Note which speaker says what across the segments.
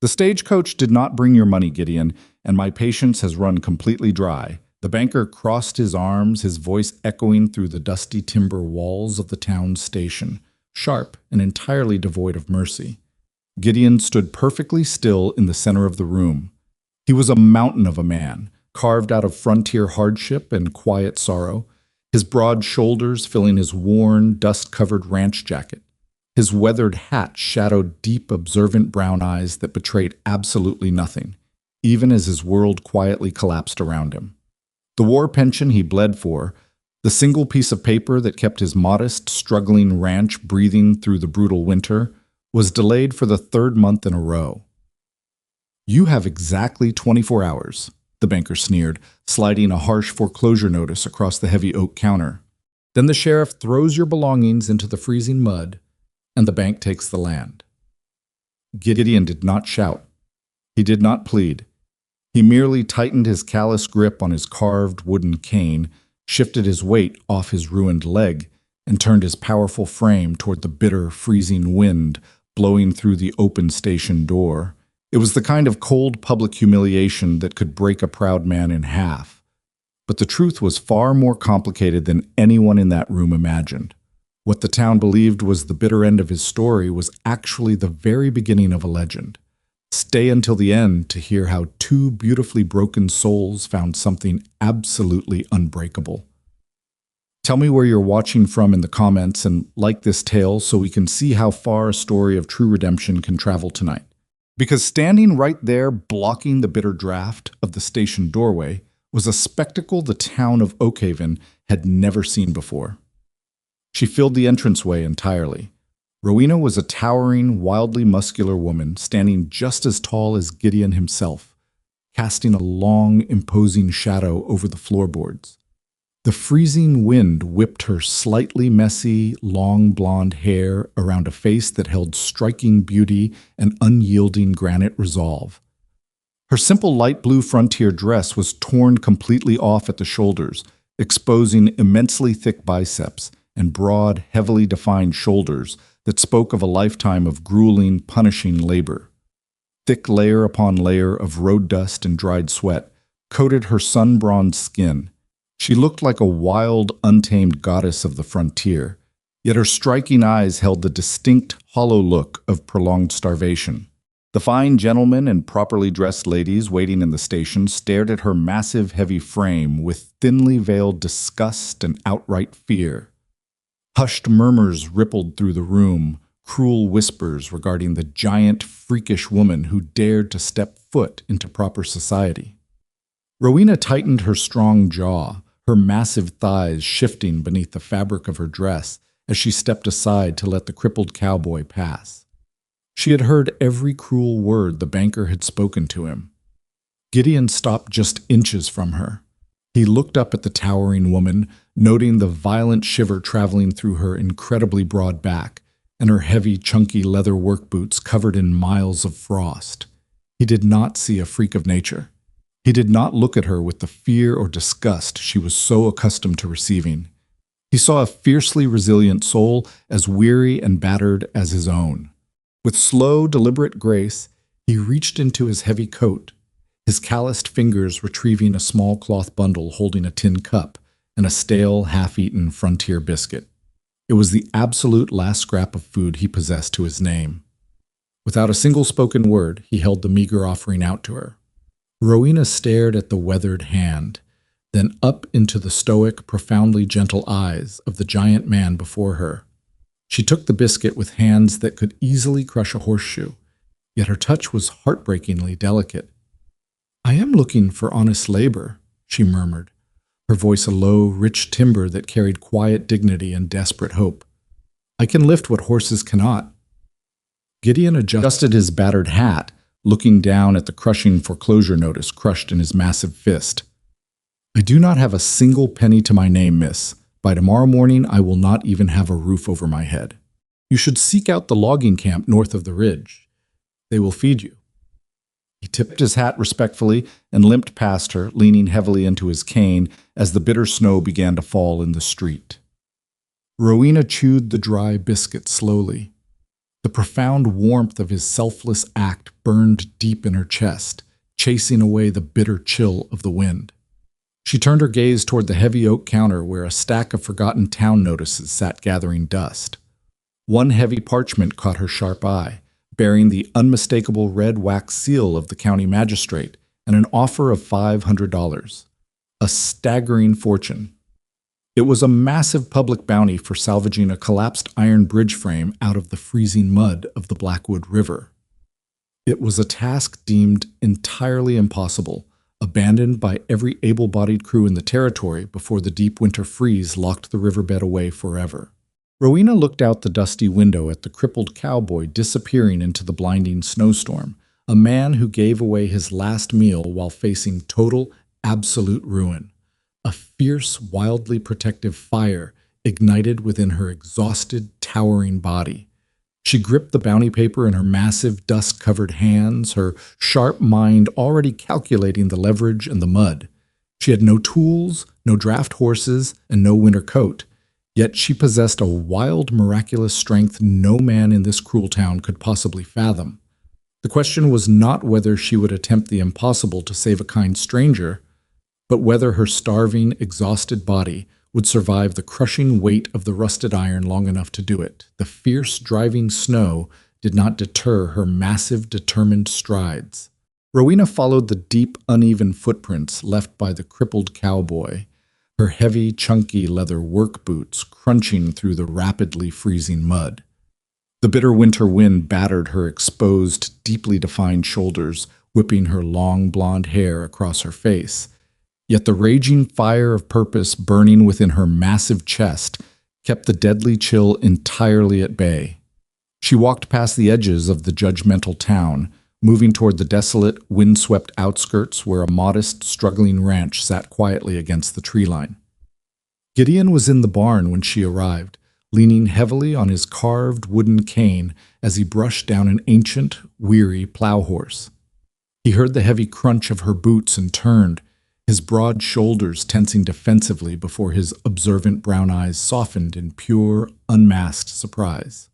Speaker 1: The stagecoach did not bring your money, Gideon, and my patience has run completely dry. The banker crossed his arms, his voice echoing through the dusty timber walls of the town station, sharp and entirely devoid of mercy. Gideon stood perfectly still in the center of the room. He was a mountain of a man, carved out of frontier hardship and quiet sorrow, his broad shoulders filling his worn, dust-covered ranch jacket. His weathered hat shadowed deep, observant brown eyes that betrayed absolutely nothing, even as his world quietly collapsed around him. The war pension he bled for, the single piece of paper that kept his modest, struggling ranch breathing through the brutal winter, was delayed for the third month in a row. "You have exactly 24 hours, the banker sneered, sliding a harsh foreclosure notice across the heavy oak counter. Then the sheriff throws your belongings into the freezing mud, and the bank takes the land." Gideon did not shout. He did not plead. He merely tightened his callous grip on his carved wooden cane, shifted his weight off his ruined leg, and turned his powerful frame toward the bitter, freezing wind blowing through the open station door. It was the kind of cold public humiliation that could break a proud man in half. But the truth was far more complicated than anyone in that room imagined. What the town believed was the bitter end of his story was actually the very beginning of a legend. Stay until the end to hear how two beautifully broken souls found something absolutely unbreakable. Tell me where you're watching from in the comments and like this tale so we can see how far a story of true redemption can travel tonight. Because standing right there blocking the bitter draft of the station doorway was a spectacle the town of Oakhaven had never seen before. She filled the entranceway entirely. Rowena was a towering, wildly muscular woman, standing just as tall as Gideon himself, casting a long, imposing shadow over the floorboards. The freezing wind whipped her slightly messy, long blonde hair around a face that held striking beauty and unyielding granite resolve. Her simple light blue frontier dress was torn completely off at the shoulders, exposing immensely thick biceps and broad, heavily defined shoulders that spoke of a lifetime of grueling, punishing labor. Thick layer upon layer of road dust and dried sweat coated her sun-bronzed skin. She looked like a wild, untamed goddess of the frontier, yet her striking eyes held the distinct, hollow look of prolonged starvation. The fine gentlemen and properly dressed ladies waiting in the station stared at her massive, heavy frame with thinly veiled disgust and outright fear. Hushed murmurs rippled through the room, cruel whispers regarding the giant, freakish woman who dared to step foot into proper society. Rowena tightened her strong jaw, her massive thighs shifting beneath the fabric of her dress as she stepped aside to let the crippled cowboy pass. She had heard every cruel word the banker had spoken to him. Gideon stopped just inches from her. He looked up at the towering woman, noting the violent shiver traveling through her incredibly broad back and her heavy, chunky leather work boots covered in miles of frost. He did not see a freak of nature. He did not look at her with the fear or disgust she was so accustomed to receiving. He saw a fiercely resilient soul as weary and battered as his own. With slow, deliberate grace, he reached into his heavy coat, his calloused fingers retrieving a small cloth bundle holding a tin cup and a stale, half-eaten frontier biscuit. It was the absolute last scrap of food he possessed to his name. Without a single spoken word, he held the meager offering out to her. Rowena stared at the weathered hand, then up into the stoic, profoundly gentle eyes of the giant man before her. She took the biscuit with hands that could easily crush a horseshoe, yet her touch was heartbreakingly delicate. "I am looking for honest labor," she murmured, her voice a low, rich timbre that carried quiet dignity and desperate hope. "I can lift what horses cannot." Gideon adjusted his battered hat, looking down at the crushing foreclosure notice crushed in his massive fist. "I do not have a single penny to my name, miss. By tomorrow morning, I will not even have a roof over my head. You should seek out the logging camp north of the ridge. They will feed you." He tipped his hat respectfully and limped past her, leaning heavily into his cane as the bitter snow began to fall in the street. Rowena chewed the dry biscuit slowly. The profound warmth of his selfless act burned deep in her chest, chasing away the bitter chill of the wind. She turned her gaze toward the heavy oak counter where a stack of forgotten town notices sat gathering dust. One heavy parchment caught her sharp eye, bearing the unmistakable red wax seal of the county magistrate and an offer of $500. A staggering fortune. It was a massive public bounty for salvaging a collapsed iron bridge frame out of the freezing mud of the Blackwood River. It was a task deemed entirely impossible, abandoned by every able-bodied crew in the territory before the deep winter freeze locked the riverbed away forever. Rowena looked out the dusty window at the crippled cowboy disappearing into the blinding snowstorm, a man who gave away his last meal while facing total, absolute ruin. A fierce, wildly protective fire ignited within her exhausted, towering body. She gripped the bounty paper in her massive, dust-covered hands, her sharp mind already calculating the leverage and the mud. She had no tools, no draft horses, and no winter coat. Yet she possessed a wild, miraculous strength no man in this cruel town could possibly fathom. The question was not whether she would attempt the impossible to save a kind stranger, but whether her starving, exhausted body would survive the crushing weight of the rusted iron long enough to do it. The fierce, driving snow did not deter her massive, determined strides. Rowena followed the deep, uneven footprints left by the crippled cowboy, her heavy, chunky leather work boots crunching through the rapidly freezing mud. The bitter winter wind battered her exposed, deeply defined shoulders, whipping her long blonde hair across her face. Yet the raging fire of purpose burning within her massive chest kept the deadly chill entirely at bay. She walked past the edges of the judgmental town, moving toward the desolate, windswept outskirts where a modest, struggling ranch sat quietly against the tree line. Gideon was in the barn when she arrived, leaning heavily on his carved wooden cane as he brushed down an ancient, weary plow horse. He heard the heavy crunch of her boots and turned, his broad shoulders tensing defensively before his observant brown eyes softened in pure, unmasked surprise.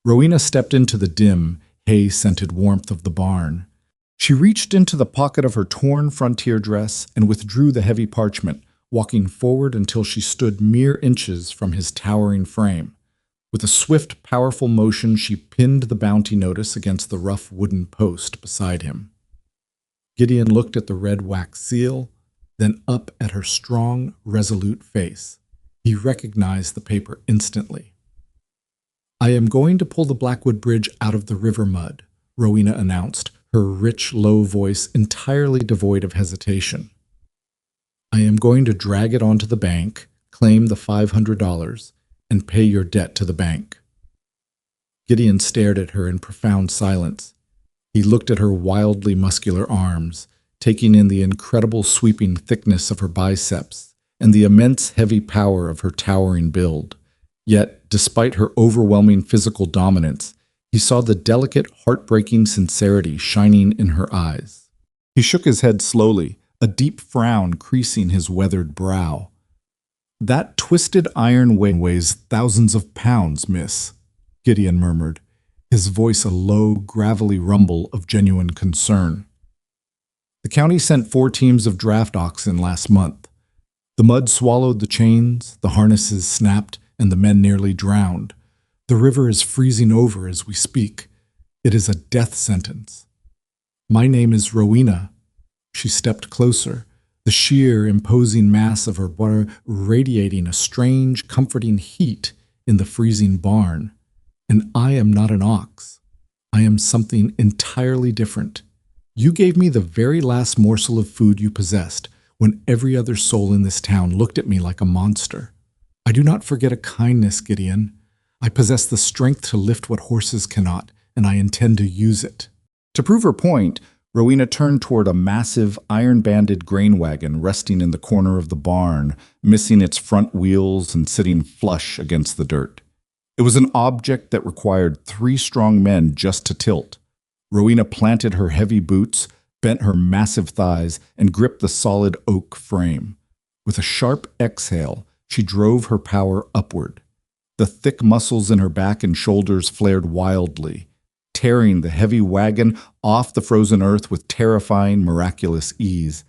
Speaker 1: Rowena stepped into the dim, hay-scented warmth of the barn. She reached into the pocket of her torn frontier dress and withdrew the heavy parchment, walking forward until she stood mere inches from his towering frame. With a swift, powerful motion, she pinned the bounty notice against the rough wooden post beside him. Gideon looked at the red wax seal, then up at her strong, resolute face. He recognized the paper instantly. "I am going to pull the Blackwood Bridge out of the river mud," Rowena announced, her rich, low voice entirely devoid of hesitation. "I am going to drag it onto the bank, claim the $500, and pay your debt to the bank." Gideon stared at her in profound silence. He looked at her wildly muscular arms, taking in the incredible sweeping thickness of her biceps and the immense heavy power of her towering build. Yet, despite her overwhelming physical dominance, he saw the delicate, heartbreaking sincerity shining in her eyes. He shook his head slowly, a deep frown creasing his weathered brow. "That twisted iron weighs thousands of pounds, miss," Gideon murmured, his voice a low, gravelly rumble of genuine concern. "The county sent 4 teams of draft oxen last month. The mud swallowed the chains, the harnesses snapped, and the men nearly drowned. The river is freezing over as we speak. It is a death sentence. My name is Rowena." She stepped closer, the sheer, imposing mass of her body radiating a strange, comforting heat in the freezing barn. "And I am not an ox. I am something entirely different. You gave me the very last morsel of food you possessed when every other soul in this town looked at me like a monster. I do not forget a kindness, Gideon. I possess the strength to lift what horses cannot, and I intend to use it." To prove her point, Rowena turned toward a massive, iron-banded grain wagon resting in the corner of the barn, missing its front wheels and sitting flush against the dirt. It was an object that required 3 strong men just to tilt. Rowena planted her heavy boots, bent her massive thighs, and gripped the solid oak frame. With a sharp exhale, she drove her power upward. The thick muscles in her back and shoulders flared wildly, tearing the heavy wagon off the frozen earth with terrifying, miraculous ease.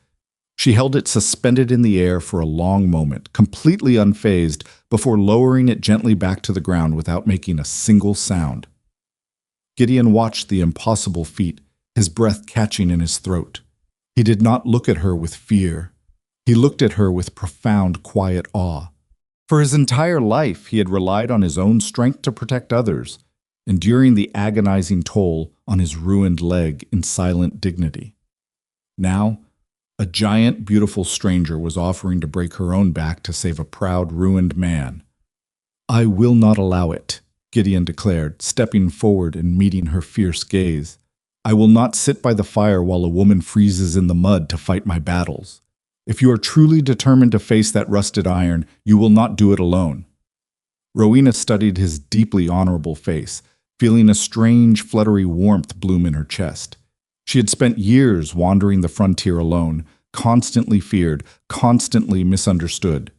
Speaker 1: She held it suspended in the air for a long moment, completely unfazed, before lowering it gently back to the ground without making a single sound. Gideon watched the impossible feat, his breath catching in his throat. He did not look at her with fear. He looked at her with profound, quiet awe. For his entire life, he had relied on his own strength to protect others, enduring the agonizing toll on his ruined leg in silent dignity. Now, a giant, beautiful stranger was offering to break her own back to save a proud, ruined man. "I will not allow it," Gideon declared, stepping forward and meeting her fierce gaze. "I will not sit by the fire while a woman freezes in the mud to fight my battles. If you are truly determined to face that rusted iron, you will not do it alone." Rowena studied his deeply honorable face, feeling a strange, fluttery warmth bloom in her chest. She had spent years wandering the frontier alone, constantly feared, constantly misunderstood.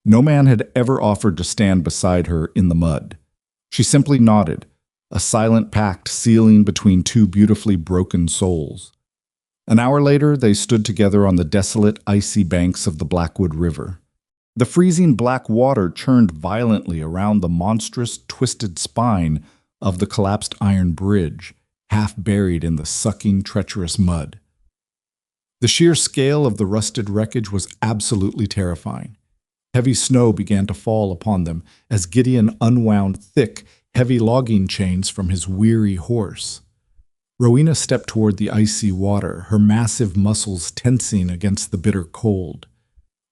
Speaker 1: No man had ever offered to stand beside her in the mud. She simply nodded, a silent pact sealing between two beautifully broken souls. An hour later, they stood together on the desolate, icy banks of the Blackwood River. The freezing black water churned violently around the monstrous, twisted spine of the collapsed iron bridge, half buried in the sucking, treacherous mud. The sheer scale of the rusted wreckage was absolutely terrifying. Heavy snow began to fall upon them as Gideon unwound thick, heavy logging chains from his weary horse. Rowena stepped toward the icy water, her massive muscles tensing against the bitter cold.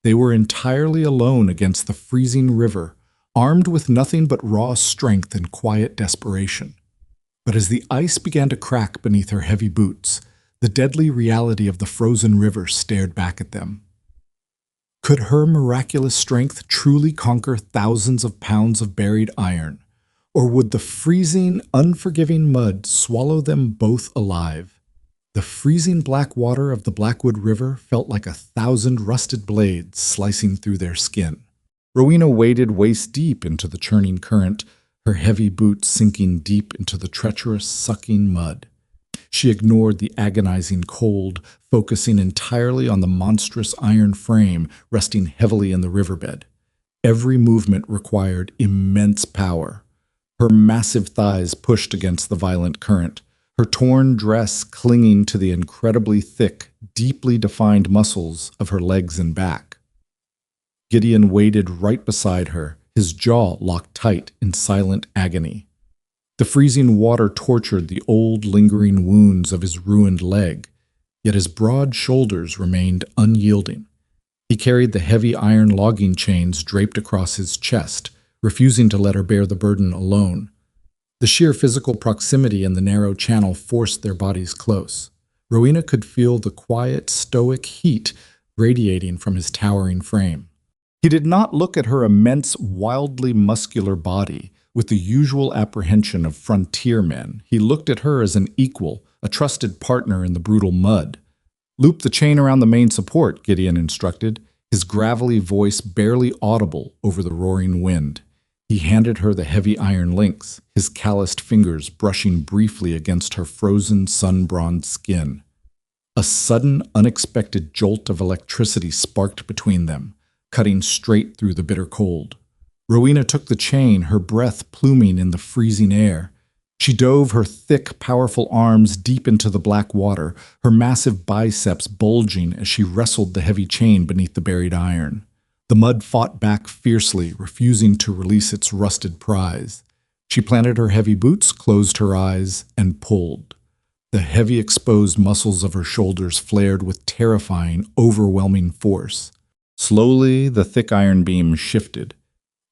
Speaker 1: They were entirely alone against the freezing river, armed with nothing but raw strength and quiet desperation. But as the ice began to crack beneath her heavy boots, the deadly reality of the frozen river stared back at them. Could her miraculous strength truly conquer thousands of pounds of buried iron? Or would the freezing, unforgiving mud swallow them both alive? The freezing black water of the Blackwood River felt like 1,000 rusted blades slicing through their skin. Rowena waded waist-deep into the churning current, her heavy boots sinking deep into the treacherous, sucking mud. She ignored the agonizing cold, focusing entirely on the monstrous iron frame resting heavily in the riverbed. Every movement required immense power. Her massive thighs pushed against the violent current, her torn dress clinging to the incredibly thick, deeply defined muscles of her legs and back. Gideon waded right beside her, his jaw locked tight in silent agony. The freezing water tortured the old, lingering wounds of his ruined leg, yet his broad shoulders remained unyielding. He carried the heavy iron logging chains draped across his chest, refusing to let her bear the burden alone. The sheer physical proximity and the narrow channel forced their bodies close. Rowena could feel the quiet, stoic heat radiating from his towering frame. He did not look at her immense, wildly muscular body with the usual apprehension of frontier men. He looked at her as an equal, a trusted partner in the brutal mud. "Loop the chain around the main support," Gideon instructed, his gravelly voice barely audible over the roaring wind. He handed her the heavy iron links, his calloused fingers brushing briefly against her frozen, sun-bronzed skin. A sudden, unexpected jolt of electricity sparked between them, cutting straight through the bitter cold. Rowena took the chain, her breath pluming in the freezing air. She dove her thick, powerful arms deep into the black water, her massive biceps bulging as she wrestled the heavy chain beneath the buried iron. The mud fought back fiercely, refusing to release its rusted prize. She planted her heavy boots, closed her eyes, and pulled. The heavy exposed muscles of her shoulders flared with terrifying, overwhelming force. Slowly, the thick iron beam shifted,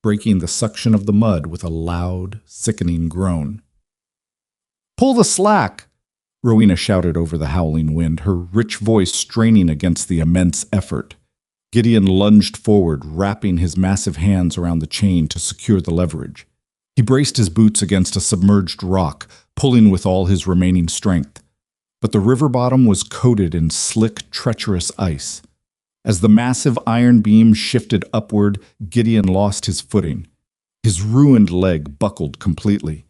Speaker 1: breaking the suction of the mud with a loud, sickening groan. "Pull the slack!" Rowena shouted over the howling wind, her rich voice straining against the immense effort. Gideon lunged forward, wrapping his massive hands around the chain to secure the leverage. He braced his boots against a submerged rock, pulling with all his remaining strength. But the river bottom was coated in slick, treacherous ice. As the massive iron beam shifted upward, Gideon lost his footing. His ruined leg buckled completely.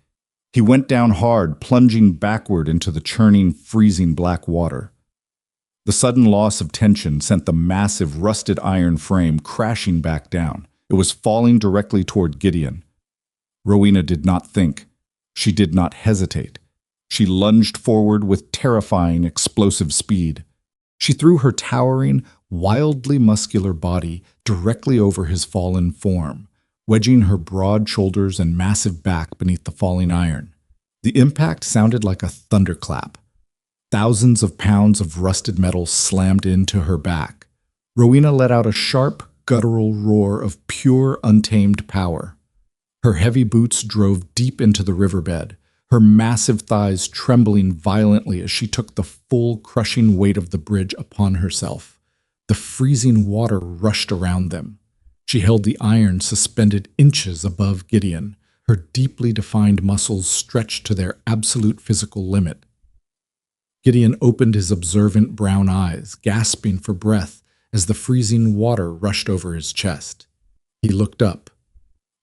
Speaker 1: He went down hard, plunging backward into the churning, freezing black water. The sudden loss of tension sent the massive, rusted iron frame crashing back down. It was falling directly toward Gideon. Rowena did not think. She did not hesitate. She lunged forward with terrifying, explosive speed. She threw her towering, wildly muscular body directly over his fallen form, wedging her broad shoulders and massive back beneath the falling iron. The impact sounded like a thunderclap. Thousands of pounds of rusted metal slammed into her back. Rowena let out a sharp, guttural roar of pure, untamed power. Her heavy boots drove deep into the riverbed, her massive thighs trembling violently as she took the full, crushing weight of the bridge upon herself. The freezing water rushed around them. She held the iron suspended inches above Gideon, her deeply defined muscles stretched to their absolute physical limit. Gideon opened his observant brown eyes, gasping for breath as the freezing water rushed over his chest. He looked up.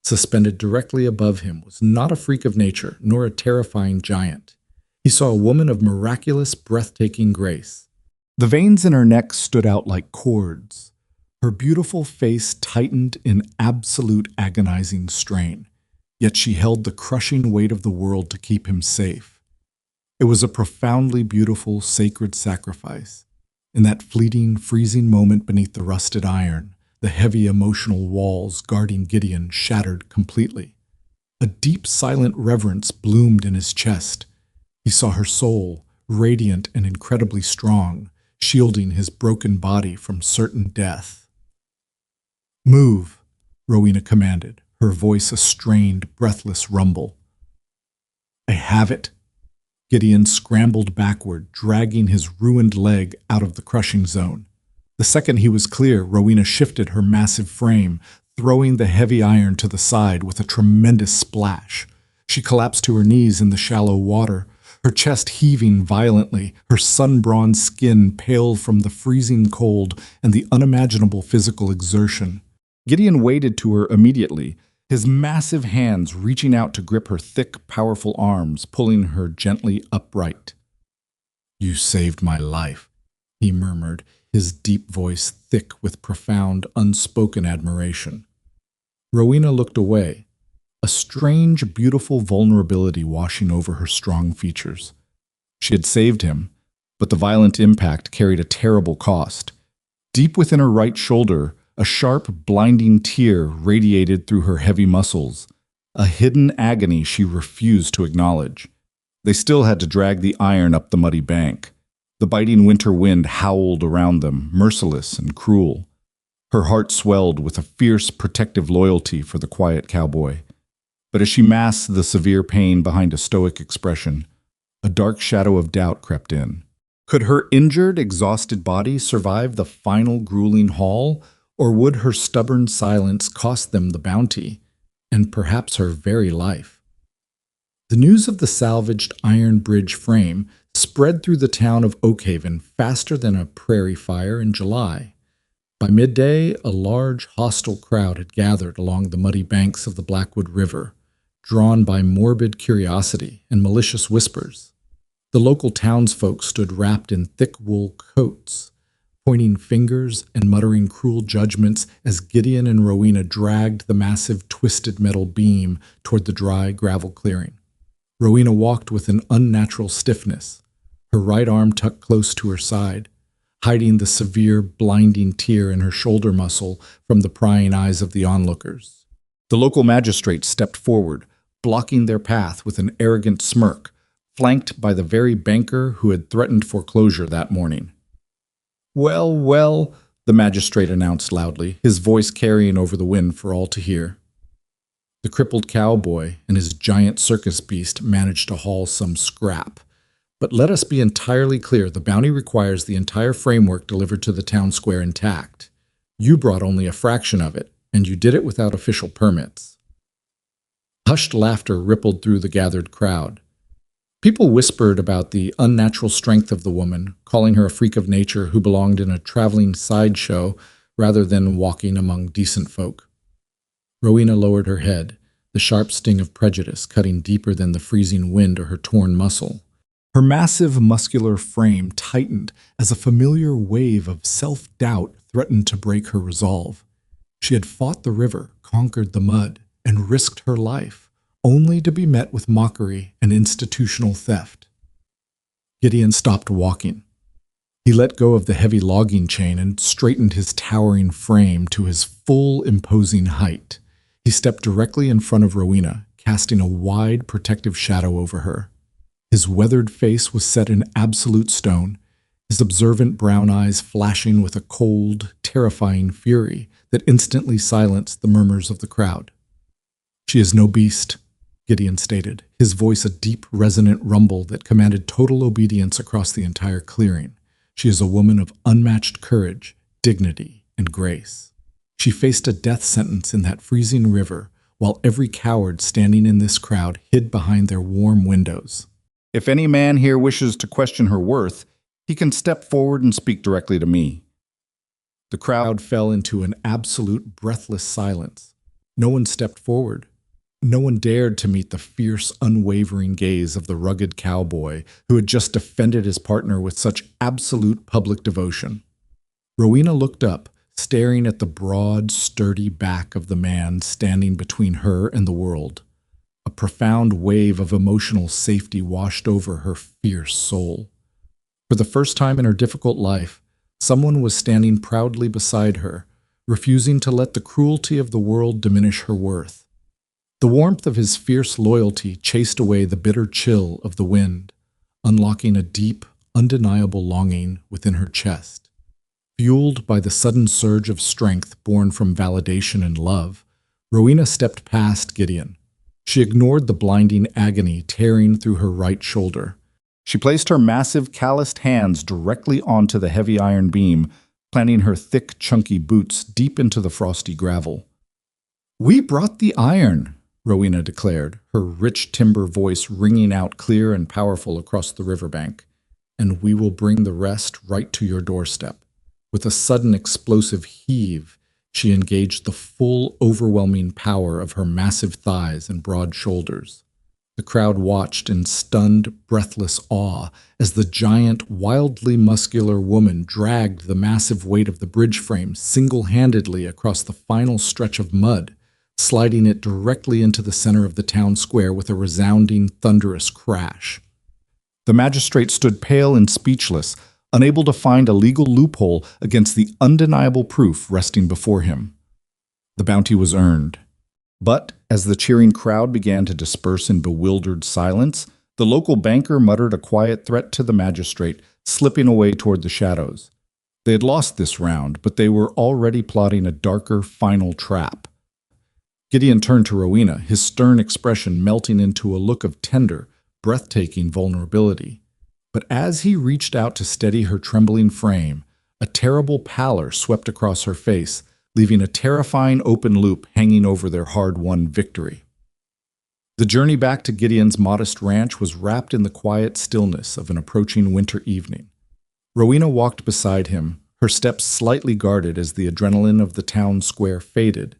Speaker 1: Suspended directly above him was not a freak of nature, nor a terrifying giant. He saw a woman of miraculous, breathtaking grace. The veins in her neck stood out like cords. Her beautiful face tightened in absolute agonizing strain, yet she held the crushing weight of the world to keep him safe. It was a profoundly beautiful, sacred sacrifice. In that fleeting, freezing moment beneath the rusted iron, the heavy emotional walls guarding Gideon shattered completely. A deep, silent reverence bloomed in his chest. He saw her soul, radiant and incredibly strong, shielding his broken body from certain death. "Move," Rowena commanded, her voice a strained, breathless rumble. "I have it." Gideon scrambled backward, dragging his ruined leg out of the crushing zone. The second he was clear, Rowena shifted her massive frame, throwing the heavy iron to the side with a tremendous splash. She collapsed to her knees in the shallow water, her chest heaving violently, her sun-bronzed skin pale from the freezing cold and the unimaginable physical exertion. Gideon waded to her immediately, his massive hands reaching out to grip her thick, powerful arms, pulling her gently upright. "You saved my life," he murmured, his deep voice thick with profound, unspoken admiration. Rowena looked away, a strange, beautiful vulnerability washing over her strong features. She had saved him, but the violent impact carried a terrible cost. Deep within her right shoulder, a sharp, blinding tear radiated through her heavy muscles, a hidden agony she refused to acknowledge. They still had to drag the iron up the muddy bank. The biting winter wind howled around them, merciless and cruel. Her heart swelled with a fierce, protective loyalty for the quiet cowboy. But as she masked the severe pain behind a stoic expression, a dark shadow of doubt crept in. Could her injured, exhausted body survive the final grueling haul, or would her stubborn silence cost them the bounty, and perhaps her very life? The news of the salvaged iron bridge frame spread through the town of Oakhaven faster than a prairie fire in July. By midday, a large, hostile crowd had gathered along the muddy banks of the Blackwood River, drawn by morbid curiosity and malicious whispers. The local townsfolk stood wrapped in thick wool coats, pointing fingers and muttering cruel judgments as Gideon and Rowena dragged the massive twisted metal beam toward the dry gravel clearing. Rowena walked with an unnatural stiffness, her right arm tucked close to her side, hiding the severe, blinding tear in her shoulder muscle from the prying eyes of the onlookers. The local magistrate stepped forward, blocking their path with an arrogant smirk, flanked by the very banker who had threatened foreclosure that morning. "Well, well," the magistrate announced loudly, his voice carrying over the wind for all to hear. The crippled cowboy and his giant circus beast managed to haul some scrap. But let us be entirely clear, the bounty requires the entire framework delivered to the town square intact. You brought only a fraction of it, and you did it without official permits. Hushed laughter rippled through the gathered crowd. People whispered about the unnatural strength of the woman, calling her a freak of nature who belonged in a traveling sideshow rather than walking among decent folk. Rowena lowered her head, the sharp sting of prejudice cutting deeper than the freezing wind or her torn muscle. Her massive muscular frame tightened as a familiar wave of self-doubt threatened to break her resolve. She had fought the river, conquered the mud, and risked her life, only to be met with mockery and institutional theft. Gideon stopped walking. He let go of the heavy logging chain and straightened his towering frame to his full imposing height. He stepped directly in front of Rowena, casting a wide protective shadow over her. His weathered face was set in absolute stone, his observant brown eyes flashing with a cold, terrifying fury that instantly silenced the murmurs of the crowd. "She is no beast," Gideon stated, his voice a deep, resonant rumble that commanded total obedience across the entire clearing. "She is a woman of unmatched courage, dignity, and grace. She faced a death sentence in that freezing river, while every coward standing in this crowd hid behind their warm windows. If any man here wishes to question her worth, he can step forward and speak directly to me." The crowd fell into an absolute breathless silence. No one stepped forward. No one dared to meet the fierce, unwavering gaze of the rugged cowboy who had just defended his partner with such absolute public devotion. Rowena looked up, staring at the broad, sturdy back of the man standing between her and the world. A profound wave of emotional safety washed over her fierce soul. For the first time in her difficult life, someone was standing proudly beside her, refusing to let the cruelty of the world diminish her worth. The warmth of his fierce loyalty chased away the bitter chill of the wind, unlocking a deep, undeniable longing within her chest. Fueled by the sudden surge of strength born from validation and love, Rowena stepped past Gideon. She ignored the blinding agony tearing through her right shoulder. She placed her massive, calloused hands directly onto the heavy iron beam, planting her thick, chunky boots deep into the frosty gravel. "We brought the iron," Rowena declared, her rich timber voice ringing out clear and powerful across the riverbank. "And we will bring the rest right to your doorstep." With a sudden explosive heave, she engaged the full, overwhelming power of her massive thighs and broad shoulders. The crowd watched in stunned, breathless awe as the giant, wildly muscular woman dragged the massive weight of the bridge frame single-handedly across the final stretch of mud, sliding it directly into the center of the town square with a resounding, thunderous crash. The magistrate stood pale and speechless, unable to find a legal loophole against the undeniable proof resting before him. The bounty was earned. But as the cheering crowd began to disperse in bewildered silence, the local banker muttered a quiet threat to the magistrate, slipping away toward the shadows. They had lost this round, but they were already plotting a darker, final trap. Gideon turned to Rowena, his stern expression melting into a look of tender, breathtaking vulnerability. But as he reached out to steady her trembling frame, a terrible pallor swept across her face, leaving a terrifying open loop hanging over their hard-won victory. The journey back to Gideon's modest ranch was wrapped in the quiet stillness of an approaching winter evening. Rowena walked beside him, her steps slightly guarded as the adrenaline of the town square faded,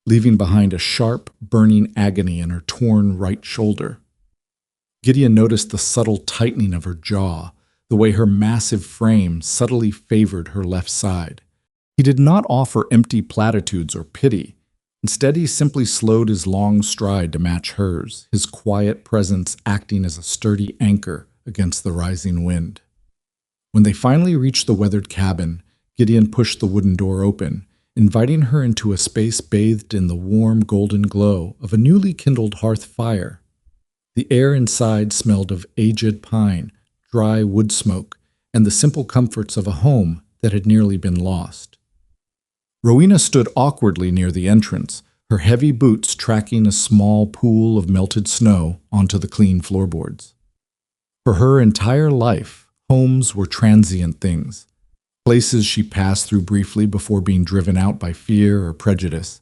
Speaker 1: leaving behind a sharp, burning agony in her torn right shoulder. Gideon noticed the subtle tightening of her jaw, the way her massive frame subtly favored her left side. He did not offer empty platitudes or pity. Instead, he simply slowed his long stride to match hers, his quiet presence acting as a sturdy anchor against the rising wind. When they finally reached the weathered cabin, Gideon pushed the wooden door open, inviting her into a space bathed in the warm golden glow of a newly kindled hearth fire. The air inside smelled of aged pine, dry wood smoke, and the simple comforts of a home that had nearly been lost. Rowena stood awkwardly near the entrance, her heavy boots tracking a small pool of melted snow onto the clean floorboards. For her entire life, homes were transient things, places she passed through briefly before being driven out by fear or prejudice.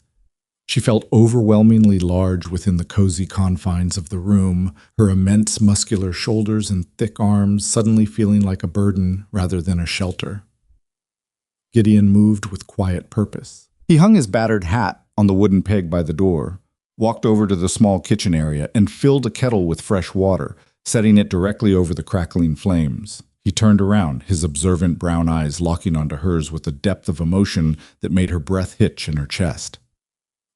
Speaker 1: She felt overwhelmingly large within the cozy confines of the room, her immense muscular shoulders and thick arms suddenly feeling like a burden rather than a shelter. Gideon moved with quiet purpose. He hung his battered hat on the wooden peg by the door, walked over to the small kitchen area, and filled a kettle with fresh water, setting it directly over the crackling flames. He turned around, his observant brown eyes locking onto hers with a depth of emotion that made her breath hitch in her chest.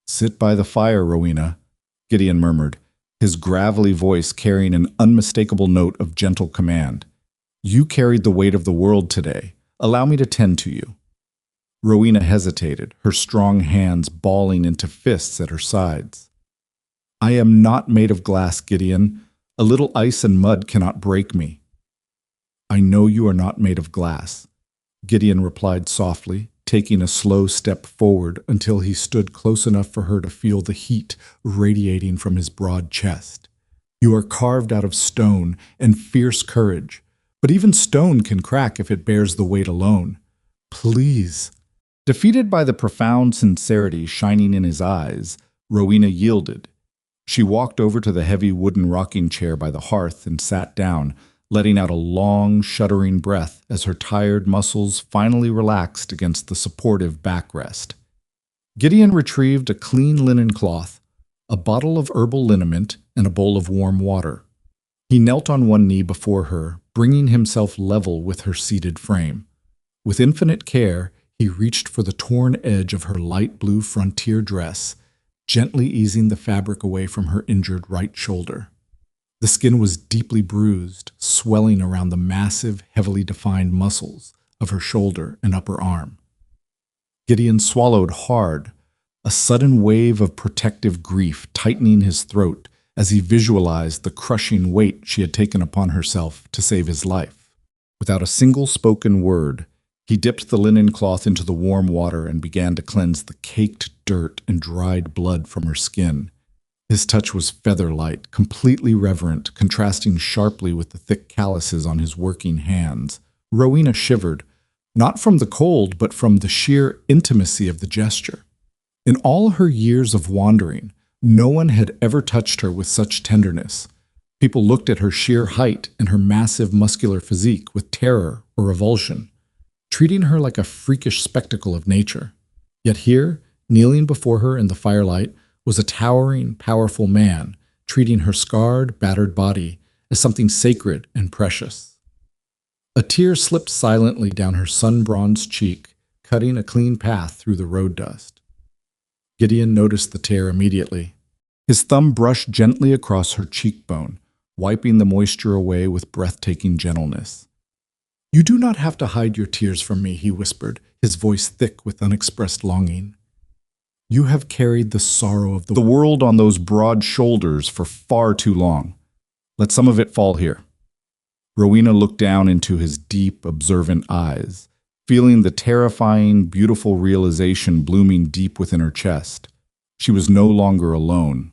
Speaker 1: "Sit by the fire, Rowena," Gideon murmured, his gravelly voice carrying an unmistakable note of gentle command. "You carried the weight of the world today. Allow me to tend to you." Rowena hesitated, her strong hands balling into fists at her sides. "I am not made of glass, Gideon. A little ice and mud cannot break me." "I know you are not made of glass," Gideon replied softly, taking a slow step forward until he stood close enough for her to feel the heat radiating from his broad chest. "You are carved out of stone and fierce courage, but even stone can crack if it bears the weight alone. Please." Defeated by the profound sincerity shining in his eyes, Rowena yielded. She walked over to the heavy wooden rocking chair by the hearth and sat down, letting out a long, shuddering breath as her tired muscles finally relaxed against the supportive backrest. Gideon retrieved a clean linen cloth, a bottle of herbal liniment, and a bowl of warm water. He knelt on one knee before her, bringing himself level with her seated frame. With infinite care, he reached for the torn edge of her light blue frontier dress, gently easing the fabric away from her injured right shoulder. The skin was deeply bruised, swelling around the massive, heavily defined muscles of her shoulder and upper arm. Gideon swallowed hard, a sudden wave of protective grief tightening his throat as he visualized the crushing weight she had taken upon herself to save his life. Without a single spoken word, he dipped the linen cloth into the warm water and began to cleanse the caked dirt and dried blood from her skin. His touch was feather-light, completely reverent, contrasting sharply with the thick calluses on his working hands. Rowena shivered, not from the cold, but from the sheer intimacy of the gesture. In all her years of wandering, no one had ever touched her with such tenderness. People looked at her sheer height and her massive muscular physique with terror or revulsion, treating her like a freakish spectacle of nature. Yet here, kneeling before her in the firelight, was a towering, powerful man, treating her scarred, battered body as something sacred and precious. A tear slipped silently down her sun-bronzed cheek, cutting a clean path through the road dust. Gideon noticed the tear immediately. His thumb brushed gently across her cheekbone, wiping the moisture away with breathtaking gentleness. "You do not have to hide your tears from me," he whispered, his voice thick with unexpressed longing. "You have carried the sorrow of the world on those broad shoulders for far too long. Let some of it fall here." Rowena looked down into his deep, observant eyes, feeling the terrifying, beautiful realization blooming deep within her chest. She was no longer alone.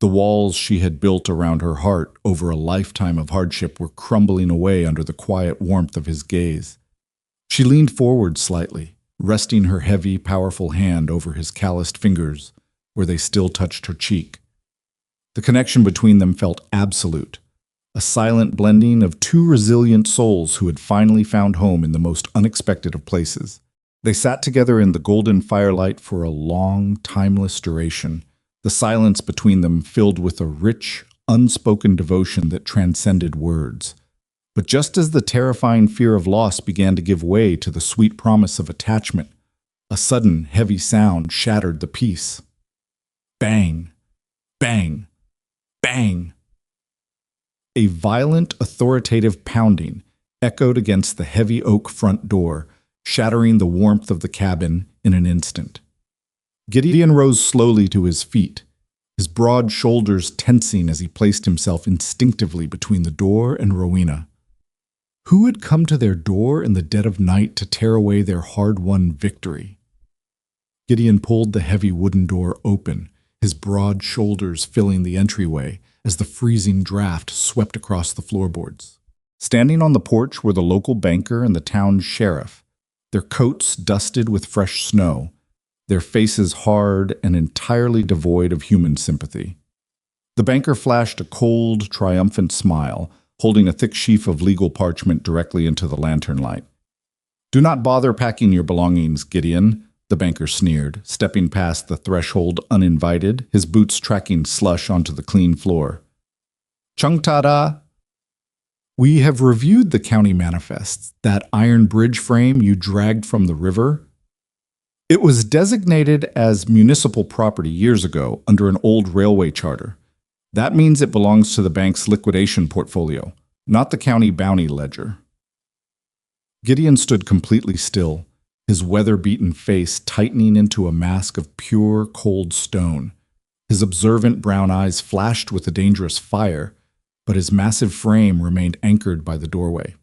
Speaker 1: The walls she had built around her heart over a lifetime of hardship were crumbling away under the quiet warmth of his gaze. She leaned forward slightly, resting her heavy, powerful hand over his calloused fingers where they still touched her cheek. The connection between them felt absolute, a silent blending of two resilient souls who had finally found home in the most unexpected of places. They sat together in the golden firelight for a long, timeless duration, the silence between them filled with a rich, unspoken devotion that transcended words. But just as the terrifying fear of loss began to give way to the sweet promise of attachment, a sudden, heavy sound shattered the peace. Bang! Bang! Bang! A violent, authoritative pounding echoed against the heavy oak front door, shattering the warmth of the cabin in an instant. Gideon rose slowly to his feet, his broad shoulders tensing as he placed himself instinctively between the door and Rowena. Who had come to their door in the dead of night to tear away their hard-won victory? Gideon pulled the heavy wooden door open, his broad shoulders filling the entryway as the freezing draft swept across the floorboards. Standing on the porch were the local banker and the town sheriff, their coats dusted with fresh snow, their faces hard and entirely devoid of human sympathy. The banker flashed a cold, triumphant smile, holding a thick sheaf of legal parchment directly into the lantern light. "Do not bother packing your belongings, Gideon. the banker sneered, stepping past the threshold uninvited, his boots tracking slush onto the clean floor. Chung ta-da! We have reviewed the county manifests, that iron bridge frame you dragged from the river. It was designated as municipal property years ago under an old railway charter. That means it belongs to the bank's liquidation portfolio, not the county bounty ledger. Gideon stood completely still, his weather-beaten face tightening into a mask of pure, cold stone. His observant brown eyes flashed with a dangerous fire, but his massive frame remained anchored by the doorway.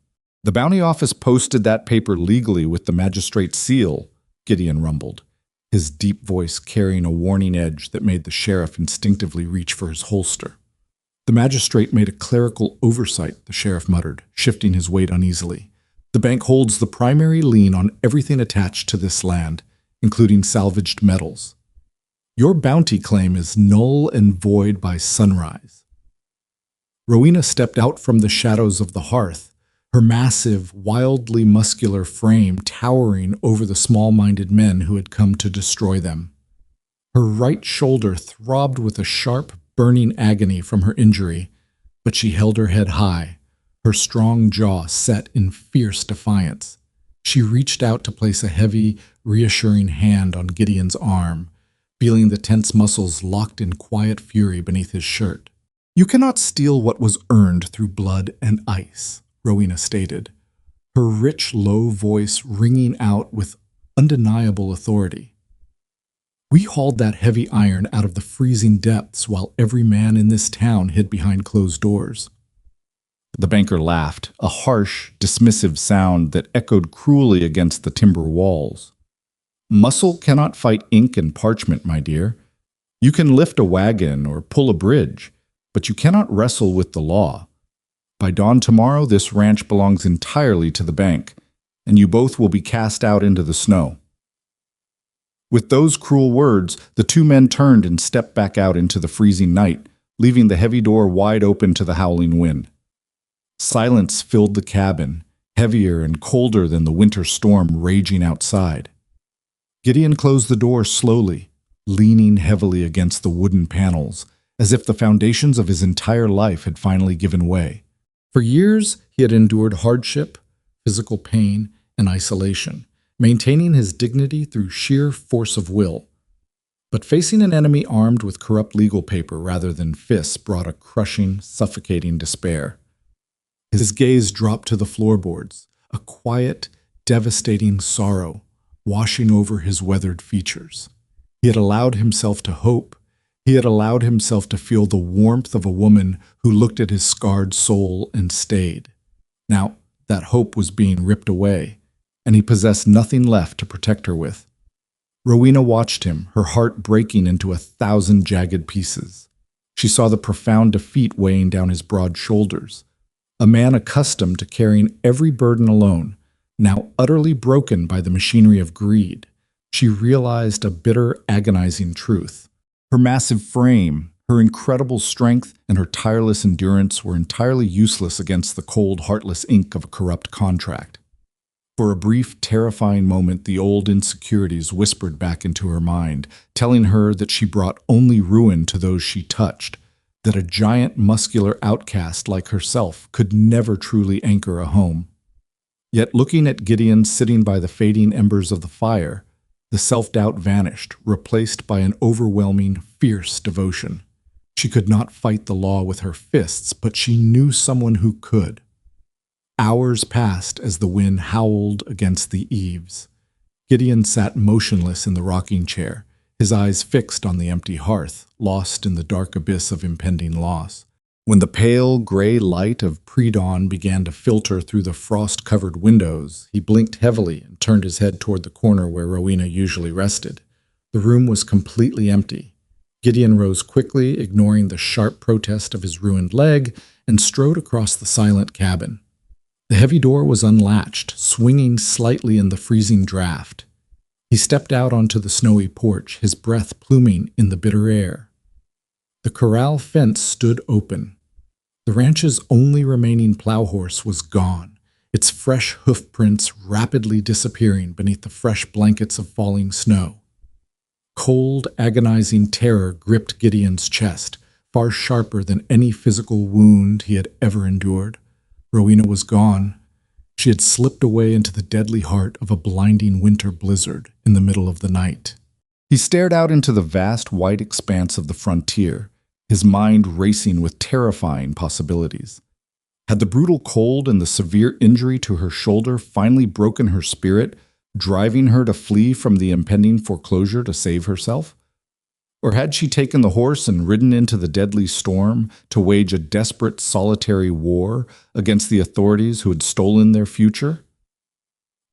Speaker 1: The bounty office posted that paper legally with the magistrate's seal, Gideon rumbled, his deep voice carrying a warning edge that made the sheriff instinctively reach for his holster. The magistrate made a clerical oversight, the sheriff muttered, shifting his weight uneasily. The bank holds the primary lien on everything attached to this land, including salvaged metals. Your bounty claim is null and void by sunrise. Rowena stepped out from the shadows of the hearth, her massive, wildly muscular frame towering over the small-minded men who had come to destroy them. Her right shoulder throbbed with a sharp, burning agony from her injury, but she held her head high, her strong jaw set in fierce defiance. She reached out to place a heavy, reassuring hand on Gideon's arm, feeling the tense muscles locked in quiet fury beneath his shirt. You cannot steal what was earned through blood and ice, Rowena stated, her rich, low voice ringing out with undeniable authority. We hauled that heavy iron out of the freezing depths while every man in this town hid behind closed doors. The banker laughed, a harsh, dismissive sound that echoed cruelly against the timber walls. Muscle cannot fight ink and parchment, my dear. You can lift a wagon or pull a bridge, but you cannot wrestle with the law. By dawn tomorrow, this ranch belongs entirely to the bank, and you both will be cast out into the snow. With those cruel words, the two men turned and stepped back out into the freezing night, leaving the heavy door wide open to the howling wind. Silence filled the cabin, heavier and colder than the winter storm raging outside. Gideon closed the door slowly, leaning heavily against the wooden panels, as if the foundations of his entire life had finally given way. For years, he had endured hardship, physical pain, and isolation, maintaining his dignity through sheer force of will. But facing an enemy armed with corrupt legal paper rather than fists brought a crushing, suffocating despair. His gaze dropped to the floorboards, a quiet, devastating sorrow washing over his weathered features. He had allowed himself to hope. He had allowed himself to feel the warmth of a woman who looked at his scarred soul and stayed. Now, that hope was being ripped away, and he possessed nothing left to protect her with. Rowena watched him, her heart breaking into 1,000 jagged pieces. She saw the profound defeat weighing down his broad shoulders. A man accustomed to carrying every burden alone, now utterly broken by the machinery of greed. She realized a bitter, agonizing truth. Her massive frame, her incredible strength, and her tireless endurance were entirely useless against the cold, heartless ink of a corrupt contract. For a brief, terrifying moment, the old insecurities whispered back into her mind, telling her that she brought only ruin to those she touched, that a giant, muscular outcast like herself could never truly anchor a home. Yet looking at Gideon sitting by the fading embers of the fire, the self-doubt vanished, replaced by an overwhelming, fierce devotion. She could not fight the law with her fists, but she knew someone who could. Hours passed as the wind howled against the eaves. Gideon sat motionless in the rocking chair, his eyes fixed on the empty hearth, lost in the dark abyss of impending loss. When the pale, gray light of pre-dawn began to filter through the frost-covered windows, he blinked heavily and turned his head toward the corner where Rowena usually rested. The room was completely empty. Gideon rose quickly, ignoring the sharp protest of his ruined leg, and strode across the silent cabin. The heavy door was unlatched, swinging slightly in the freezing draft. He stepped out onto the snowy porch, his breath pluming in the bitter air. The corral fence stood open. The ranch's only remaining plow horse was gone, its fresh hoof prints rapidly disappearing beneath the fresh blankets of falling snow. Cold, agonizing terror gripped Gideon's chest, far sharper than any physical wound he had ever endured. Rowena was gone. She had slipped away into the deadly heart of a blinding winter blizzard in the middle of the night. He stared out into the vast white expanse of the frontier, his mind racing with terrifying possibilities. Had the brutal cold and the severe injury to her shoulder finally broken her spirit, driving her to flee from the impending foreclosure to save herself? Or had she taken the horse and ridden into the deadly storm to wage a desperate solitary war against the authorities who had stolen their future?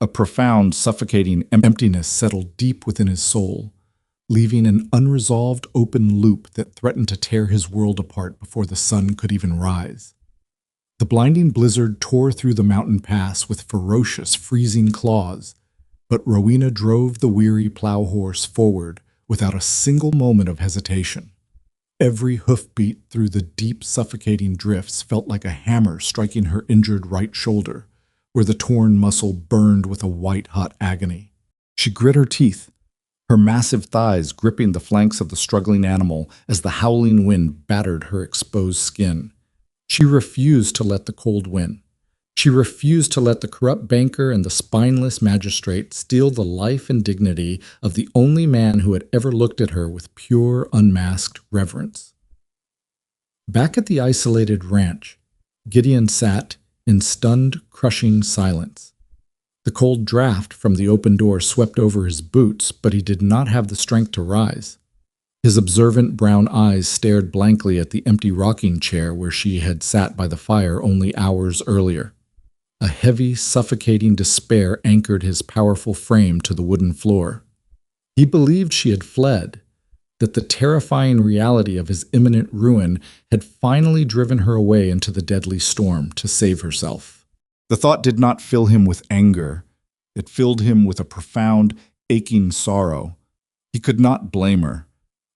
Speaker 1: A profound, suffocating emptiness settled deep within his soul, leaving an unresolved open loop that threatened to tear his world apart before the sun could even rise. The blinding blizzard tore through the mountain pass with ferocious, freezing claws, but Rowena drove the weary plow horse forward without a single moment of hesitation. Every hoofbeat through the deep, suffocating drifts felt like a hammer striking her injured right shoulder, where the torn muscle burned with a white-hot agony. She grit her teeth, her massive thighs gripping the flanks of the struggling animal as the howling wind battered her exposed skin. She refused to let the cold win. She refused to let the corrupt banker and the spineless magistrate steal the life and dignity of the only man who had ever looked at her with pure, unmasked reverence. Back at the isolated ranch, Gideon sat in stunned, crushing silence. The cold draft from the open door swept over his boots, but he did not have the strength to rise. His observant brown eyes stared blankly at the empty rocking chair where she had sat by the fire only hours earlier. A heavy, suffocating despair anchored his powerful frame to the wooden floor. He believed she had fled, that the terrifying reality of his imminent ruin had finally driven her away into the deadly storm to save herself. The thought did not fill him with anger. It filled him with a profound, aching sorrow. He could not blame her.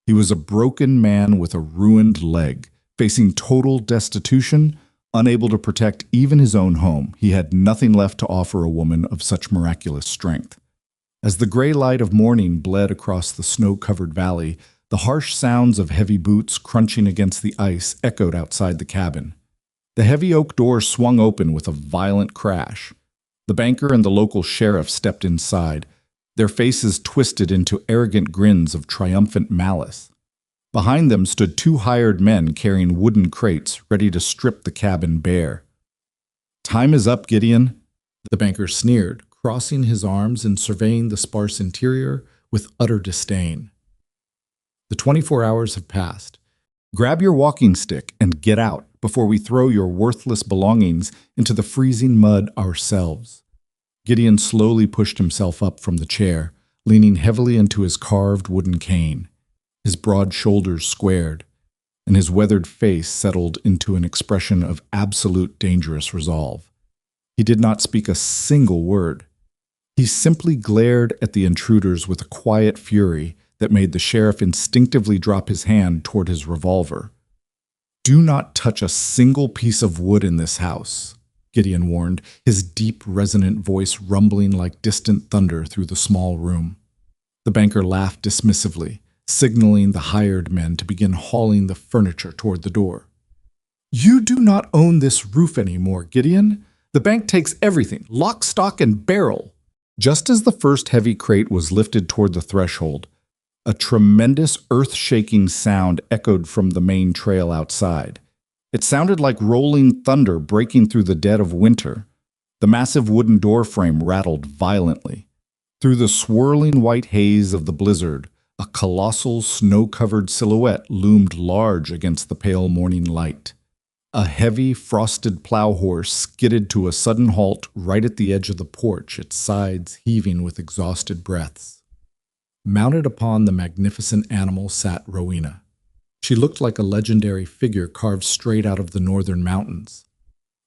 Speaker 1: He was a broken man with a ruined leg, facing total destitution, unable to protect even his own home. He had nothing left to offer a woman of such miraculous strength. As the gray light of morning bled across the snow-covered valley, the harsh sounds of heavy boots crunching against the ice echoed outside the cabin. The heavy oak door swung open with a violent crash. The banker and the local sheriff stepped inside, their faces twisted into arrogant grins of triumphant malice. Behind them stood two hired men carrying wooden crates, ready to strip the cabin bare. "Time is up, Gideon," the banker sneered, crossing his arms and surveying the sparse interior with utter disdain. "The 24 hours have passed. Grab your walking stick and get out before we throw your worthless belongings into the freezing mud ourselves." Gideon slowly pushed himself up from the chair, leaning heavily into his carved wooden cane. His broad shoulders squared, and his weathered face settled into an expression of absolute dangerous resolve. He did not speak a single word. He simply glared at the intruders with a quiet fury that made the sheriff instinctively drop his hand toward his revolver. "Do not touch a single piece of wood in this house," Gideon warned, his deep, resonant voice rumbling like distant thunder through the small room. The banker laughed dismissively, signaling the hired men to begin hauling the furniture toward the door. "You do not own this roof anymore, Gideon. The bank takes everything, lock, stock, and barrel." Just as the first heavy crate was lifted toward the threshold, a tremendous earth-shaking sound echoed from the main trail outside. It sounded like rolling thunder breaking through the dead of winter. The massive wooden door frame rattled violently. Through the swirling white haze of the blizzard, a colossal snow-covered silhouette loomed large against the pale morning light. A heavy, frosted plow horse skidded to a sudden halt right at the edge of the porch, its sides heaving with exhausted breaths. Mounted upon the magnificent animal sat Rowena. She looked like a legendary figure carved straight out of the northern mountains.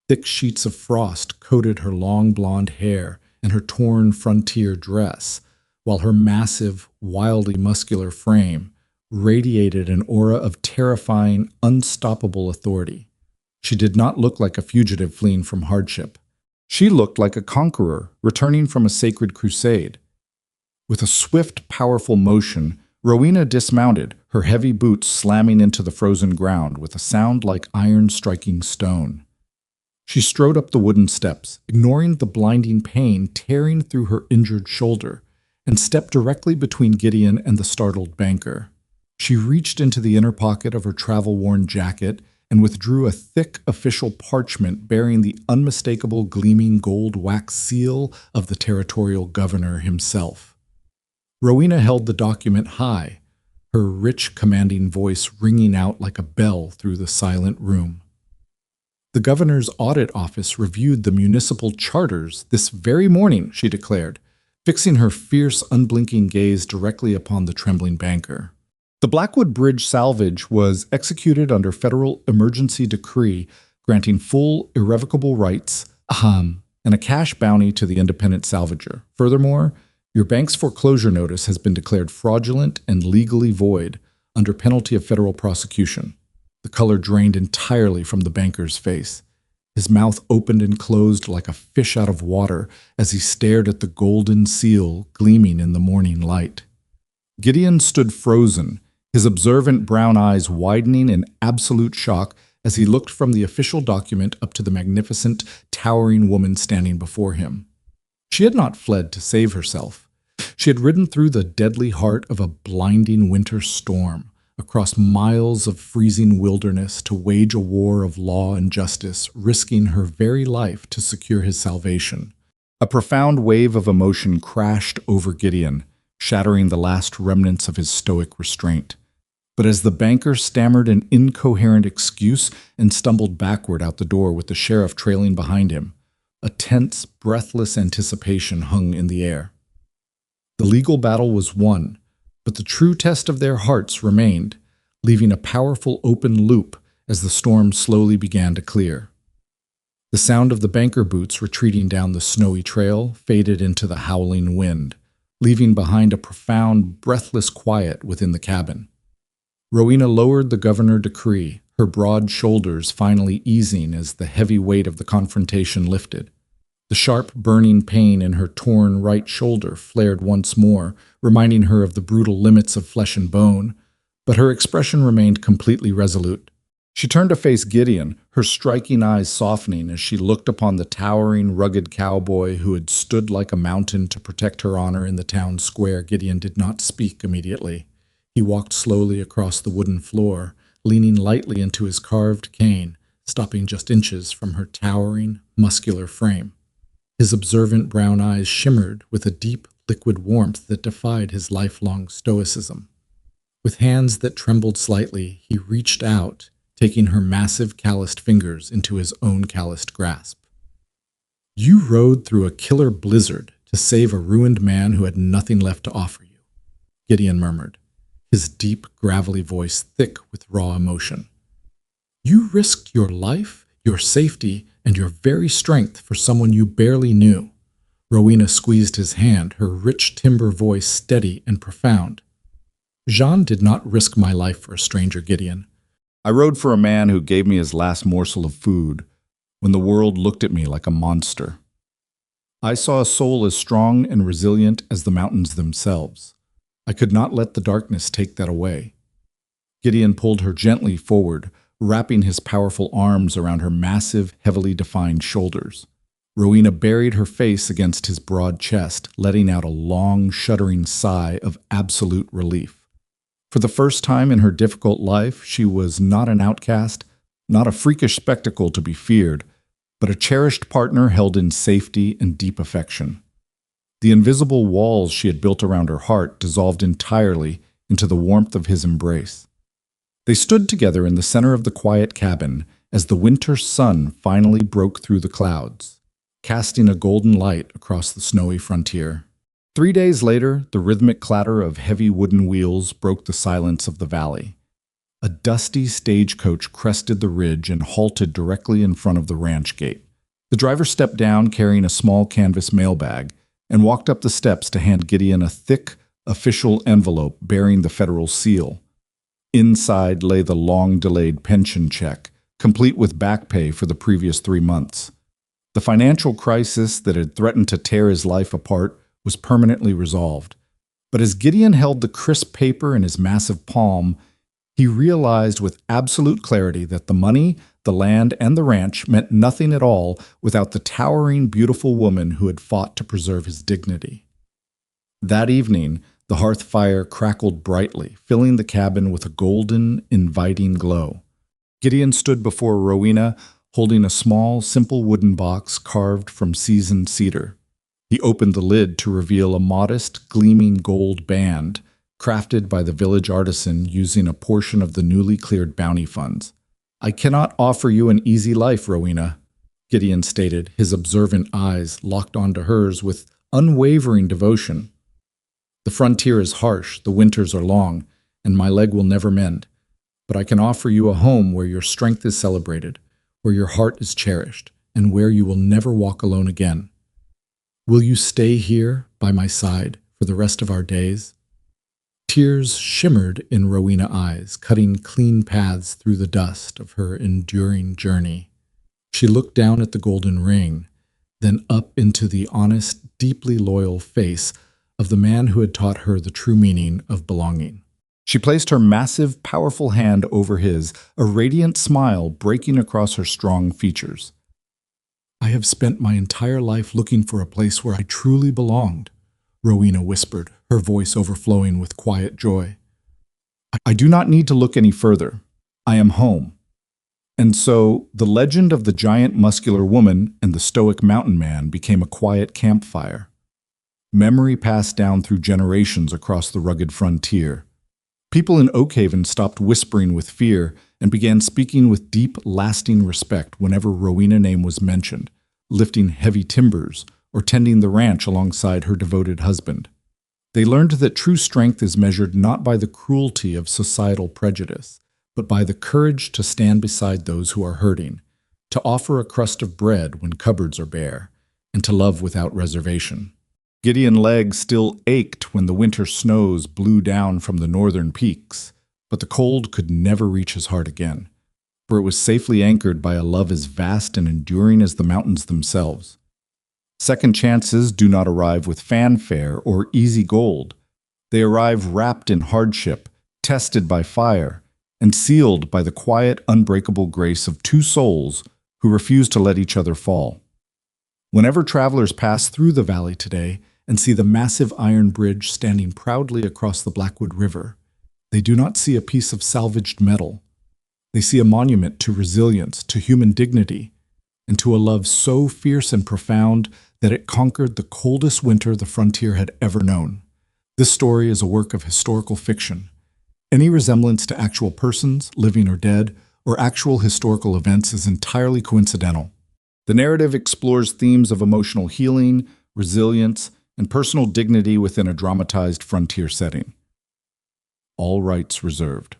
Speaker 1: Thick sheets of frost coated her long blonde hair and her torn frontier dress, while her massive, wildly muscular frame radiated an aura of terrifying, unstoppable authority. She did not look like a fugitive fleeing from hardship. She looked like a conqueror returning from a sacred crusade. With a swift, powerful motion, Rowena dismounted, her heavy boots slamming into the frozen ground with a sound like iron striking stone. She strode up the wooden steps, ignoring the blinding pain tearing through her injured shoulder, and stepped directly between Gideon and the startled banker. She reached into the inner pocket of her travel-worn jacket and withdrew a thick official parchment bearing the unmistakable gleaming gold wax seal of the territorial governor himself. Rowena held the document high, her rich, commanding voice ringing out like a bell through the silent room. The governor's audit office reviewed the municipal charters this very morning, she declared, fixing her fierce, unblinking gaze directly upon the trembling banker. The Blackwood Bridge salvage was executed under federal emergency decree granting full, irrevocable rights, and a cash bounty to the independent salvager. Furthermore, your bank's foreclosure notice has been declared fraudulent and legally void under penalty of federal prosecution. The color drained entirely from the banker's face. His mouth opened and closed like a fish out of water as he stared at the golden seal gleaming in the morning light. Gideon stood frozen, his observant brown eyes widening in absolute shock as he looked from the official document up to the magnificent, towering woman standing before him. She had not fled to save herself. She had ridden through the deadly heart of a blinding winter storm, across miles of freezing wilderness to wage a war of law and justice, risking her very life to secure his salvation. A profound wave of emotion crashed over Gideon, shattering the last remnants of his stoic restraint. But as the banker stammered an incoherent excuse and stumbled backward out the door with the sheriff trailing behind him, a tense, breathless anticipation hung in the air. The legal battle was won, but the true test of their hearts remained, leaving a powerful open loop as the storm slowly began to clear. The sound of the banker boots retreating down the snowy trail faded into the howling wind, leaving behind a profound, breathless quiet within the cabin. Rowena lowered the governor decree, her broad shoulders finally easing as the heavy weight of the confrontation lifted. The sharp, burning pain in her torn right shoulder flared once more, reminding her of the brutal limits of flesh and bone, but her expression remained completely resolute. She turned to face Gideon, her striking eyes softening as she looked upon the towering, rugged cowboy who had stood like a mountain to protect her honor in the town square. Gideon did not speak immediately. He walked slowly across the wooden floor, leaning lightly into his carved cane, stopping just inches from her towering, muscular frame. His observant brown eyes shimmered with a deep, liquid warmth that defied his lifelong stoicism. With hands that trembled slightly, he reached out, taking her massive, calloused fingers into his own calloused grasp. "You rode through a killer blizzard to save a ruined man who had nothing left to offer you," Gideon murmured, his deep, gravelly voice thick with raw emotion. "You risked your life, your safety, and your very strength for someone you barely knew." Rowena squeezed his hand, her rich timbre voice steady and profound. "Jean did not risk my life for a stranger, Gideon. I rode for a man who gave me his last morsel of food when the world looked at me like a monster. I saw a soul as strong and resilient as the mountains themselves. I could not let the darkness take that away." Gideon pulled her gently forward, wrapping his powerful arms around her massive, heavily defined shoulders. Rowena buried her face against his broad chest, letting out a long, shuddering sigh of absolute relief. For the first time in her difficult life, she was not an outcast, not a freakish spectacle to be feared, but a cherished partner held in safety and deep affection. The invisible walls she had built around her heart dissolved entirely into the warmth of his embrace. They stood together in the center of the quiet cabin as the winter sun finally broke through the clouds, casting a golden light across the snowy frontier. 3 days later, the rhythmic clatter of heavy wooden wheels broke the silence of the valley. A dusty stagecoach crested the ridge and halted directly in front of the ranch gate. The driver stepped down carrying a small canvas mailbag and walked up the steps to hand Gideon a thick, official envelope bearing the federal seal. Inside lay the long-delayed pension check, complete with back pay for the previous 3 months. The financial crisis that had threatened to tear his life apart was permanently resolved. But as Gideon held the crisp paper in his massive palm, he realized with absolute clarity that the money, the land, and the ranch meant nothing at all without the towering, beautiful woman who had fought to preserve his dignity. That evening, the hearth fire crackled brightly, filling the cabin with a golden, inviting glow. Gideon stood before Rowena, holding a small, simple wooden box carved from seasoned cedar. He opened the lid to reveal a modest, gleaming gold band, crafted by the village artisan using a portion of the newly cleared bounty funds. "I cannot offer you an easy life, Rowena," Gideon stated, his observant eyes locked onto hers with unwavering devotion. "The frontier is harsh, the winters are long, and my leg will never mend. But I can offer you a home where your strength is celebrated, where your heart is cherished, and where you will never walk alone again. Will you stay here by my side for the rest of our days?" Tears shimmered in Rowena's eyes, cutting clean paths through the dust of her enduring journey. She looked down at the golden ring, then up into the honest, deeply loyal face of the man who had taught her the true meaning of belonging. She placed her massive, powerful hand over his, a radiant smile breaking across her strong features. "I have spent my entire life looking for a place where I truly belonged," Rowena whispered, her voice overflowing with quiet joy. "I do not need to look any further. I am home." And so, the legend of the giant muscular woman and the stoic mountain man became a quiet campfire. Memory passed down through generations across the rugged frontier. People in Oakhaven stopped whispering with fear and began speaking with deep, lasting respect whenever Rowena's name was mentioned, lifting heavy timbers or tending the ranch alongside her devoted husband. They learned that true strength is measured not by the cruelty of societal prejudice, but by the courage to stand beside those who are hurting, to offer a crust of bread when cupboards are bare, and to love without reservation. Gideon's legs still ached when the winter snows blew down from the northern peaks, but the cold could never reach his heart again, for it was safely anchored by a love as vast and enduring as the mountains themselves. Second chances do not arrive with fanfare or easy gold. They arrive wrapped in hardship, tested by fire, and sealed by the quiet, unbreakable grace of two souls who refuse to let each other fall. Whenever travelers pass through the valley today and see the massive iron bridge standing proudly across the Blackwood River, they do not see a piece of salvaged metal. They see a monument to resilience, to human dignity, and to a love so fierce and profound that it conquered the coldest winter the frontier had ever known. This story is a work of historical fiction. Any resemblance to actual persons, living or dead, or actual historical events is entirely coincidental. The narrative explores themes of emotional healing, resilience, and personal dignity within a dramatized frontier setting. All rights reserved.